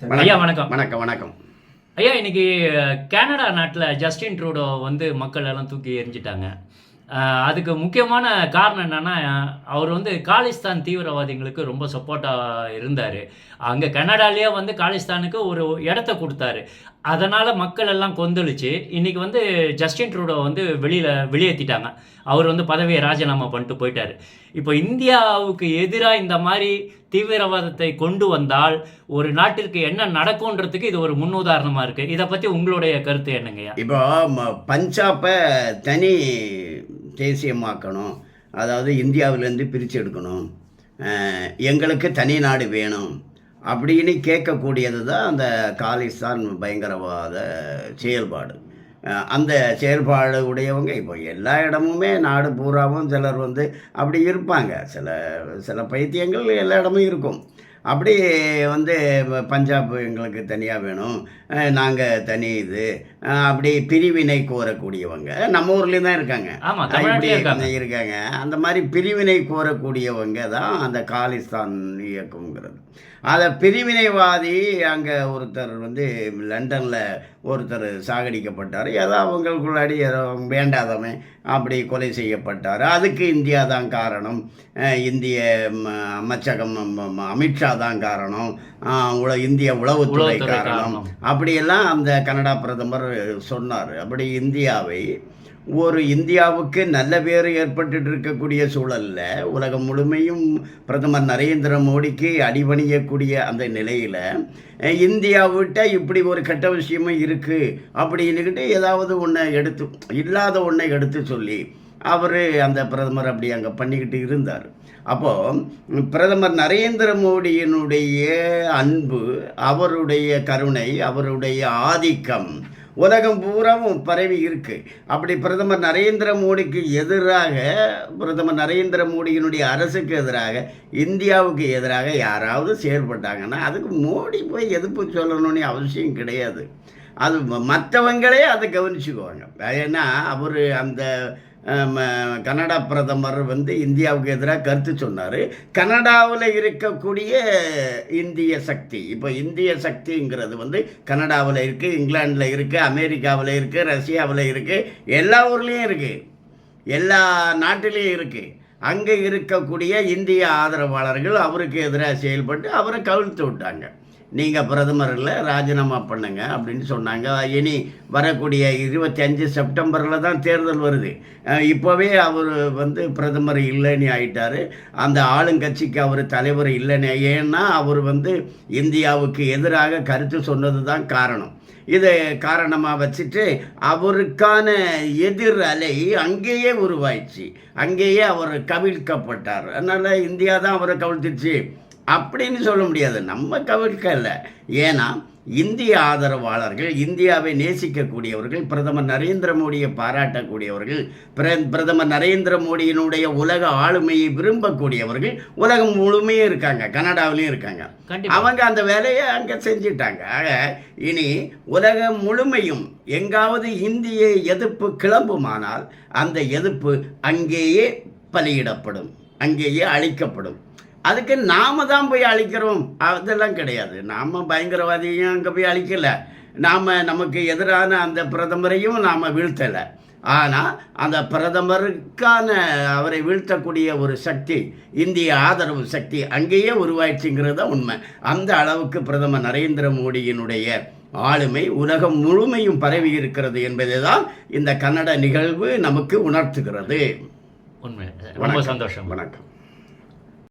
ஐயா வணக்கம். வணக்கம் வணக்கம். ஐயா இன்னைக்கு கனடா நாட்டில் ஜஸ்டின் ட்ரூடோ வந்து மக்கள் எல்லாம் தூக்கி எறிஞ்சிட்டாங்க. அதுக்கு முக்கியமான காரணம் என்னன்னா, அவர் வந்து காலிஸ்தான் தீவிரவாதிகளுக்கு ரொம்ப சப்போர்ட்டாக இருந்தார். அங்கே கனடாலேயே வந்து காலிஸ்தானுக்கு ஒரு இடத்த கொடுத்தாரு. அதனால் மக்கள் எல்லாம் கொந்தளிச்சு இன்றைக்கி வந்து ஜஸ்டின் ட்ரூடோ வந்து வெளியேற்றிட்டாங்க. அவர் வந்து பதவியை ராஜினாமா பண்ணிட்டு போயிட்டார். இப்போ இந்தியாவுக்கு எதிராக இந்த மாதிரி தீவிரவாதத்தை கொண்டு வந்தால் ஒரு நாட்டிற்கு என்ன நடக்கும்ன்றதுக்கு இது ஒரு முன்னுதாரணமாக இருக்குது. இதை பற்றி உங்களுடைய கருத்து என்னங்கய்யா? இப்போ பஞ்சாபை தனி தேசியமாக்கணும், அதாவது இந்தியாவிலேருந்து பிரித்து எடுக்கணும், எங்களுக்கு தனி நாடு வேணும் அப்படின்னு கேட்கக்கூடியது தான் அந்த காலிஸ்தான் பயங்கரவாத செயல்பாடு. அந்த செயல்பாடு உடையவங்க இப்போ எல்லா இடமுமே நாடு பூராவும் சிலர் வந்து அப்படி இருப்பாங்க. சில பைத்தியங்கள் எல்லா இடமும் இருக்கும். அப்படி வந்து பஞ்சாப் எங்களுக்கு தனியாக வேணும், நாங்கள் தனி இது அப்படி பிரிவினை கோரக்கூடியவங்க நம்ம ஊர்லேயும் தான் இருக்காங்க. இருக்காங்க அந்த மாதிரி பிரிவினை கோரக்கூடியவங்க தான் அந்த காலிஸ்தான் இயக்கங்கிறது. அதை பிரிவினைவாதி அங்கே ஒருத்தர் வந்து லண்டனில் ஒருத்தர் சாகடிக்கப்பட்டார். ஏதோ அவங்களுக்குள்ளாடி ஏதோ வேண்டாதவன் அப்படி கொலை செய்யப்பட்டார். அதுக்கு இந்தியா தான் காரணம், இந்திய அமைச்சகம் அமித்ஷா தான் காரணம், இந்திய உளவுத்துறை காரணம் அப்படியெல்லாம் அந்த கனடா பிரதமர் சொன்னார். அப்படி இந்தியாவுக்கு நல்ல பேர் ஏற்பட்டு இருக்கக்கூடிய சூழலில் உலகம் முழுமையும் பிரதமர் நரேந்திர மோடிக்கு அடிபணியக்கூடிய அந்த நிலையில் இந்தியாவிட்ட இப்படி ஒரு கெட்ட விஷயமும் இருக்குது அப்படின்னுக்கிட்டு ஏதாவது இல்லாத ஒன்றை எடுத்து சொல்லி அவர் அந்த பிரதமர் அப்படி அங்கே பண்ணிக்கிட்டு இருந்தார். அப்போது பிரதமர் நரேந்திர மோடியினுடைய அன்பு, அவருடைய கருணை, அவருடைய ஆதிக்கம் உலகம் பூராவும் பரவி இருக்கு. அப்படி பிரதமர் நரேந்திர மோடிக்கு எதிராக, பிரதமர் நரேந்திர மோடியினுடைய அரசுக்கு எதிராக, இந்தியாவுக்கு எதிராக யாராவது செயல்பட்டாங்கன்னா அதுக்கு மோடி போய் எதிர்ப்பு சொல்லணும்னு அவசியம் கிடையாது. அது மற்றவங்களே அதை கவனிச்சுக்குவாங்க. ஏன்னா அவர் அந்த கனடா பிரதமர் வந்து இந்தியாவுக்கு எதிராக கருத்து சொன்னார். கனடாவில் இருக்கக்கூடிய இந்திய சக்தி, இப்போ இந்திய சக்திங்கிறது வந்து கனடாவில் இருக்குது, இங்கிலாண்டில் இருக்குது, அமெரிக்காவில் இருக்குது, ரஷ்யாவில் இருக்குது, எல்லா ஊர்லேயும் இருக்குது, எல்லா நாட்டிலையும் இருக்குது. அங்கே இருக்கக்கூடிய இந்திய ஆதரவாளர்கள் அவருக்கு எதிராக செயல்பட்டு அவரை கவிழ்த்து விட்டாங்க. நீங்கள் பிரதமரில் ராஜினாமா பண்ணுங்க அப்படின்னு சொன்னாங்க. இனி வரக்கூடிய 25 செப்டம்பரில் தான் தேர்தல் வருது. இப்போவே அவர் வந்து பிரதமர் இல்லைன்னு ஆயிட்டார். அந்த ஆளுங்கட்சிக்கு அவர் தலைவர் இல்லைன்னு. ஏன்னா அவர் வந்து இந்தியாவுக்கு எதிராக கருத்து சொன்னது தான் காரணம். இதை காரணமாக வச்சுட்டு அவருக்கான எதிர் அலை அங்கேயே உருவாயிடுச்சு. அங்கேயே அவர் கவிழ்க்கப்பட்டார். அதனால் இந்தியா தான் அவரை கவிழ்த்துச்சு அப்படின்னு சொல்ல முடியாது. நம்ம கவிழ்க்கல. ஏன்னா இந்திய ஆதரவாளர்கள், இந்தியாவை நேசிக்கக்கூடியவர்கள், பிரதமர் நரேந்திர மோடியை பாராட்டக்கூடியவர்கள், பிரதமர் நரேந்திர மோடியினுடைய உலக ஆளுமையை விரும்பக்கூடியவர்கள் உலகம் முழுமையும் இருக்காங்க, கனடாவிலையும் இருக்காங்க. அவங்க அந்த வேலையை அங்கே செஞ்சிட்டாங்க. ஆக இனி உலகம் முழுமையும் எங்காவது இந்திய எதிர்ப்பு கிளம்புமானால் அந்த எதிர்ப்பு அங்கேயே பலியிடப்படும், அங்கேயே அழிக்கப்படும். அதுக்கு நாம தான் போய் அழிக்கிறோம் அதெல்லாம் கிடையாது. நாம் பயங்கரவாதியும் அங்கே போய் அழிக்கலை, நமக்கு எதிரான அந்த பிரதமரையும் நாம் வீழ்த்தலை. ஆனால் அந்த பிரதமருக்கான அவரை வீழ்த்தக்கூடிய ஒரு சக்தி, இந்திய ஆதரவு சக்தி அங்கேயே உருவாயிடுச்சுங்கிறது தான் உண்மை. அந்த அளவுக்கு பிரதமர் நரேந்திர மோடியினுடைய ஆளுமை உலகம் முழுமையும் பரவி இருக்கிறது என்பதை தான் இந்த கன்னட நிகழ்வு நமக்கு உணர்த்துகிறது. உண்மை. ரொம்ப சந்தோஷம். வணக்கம்.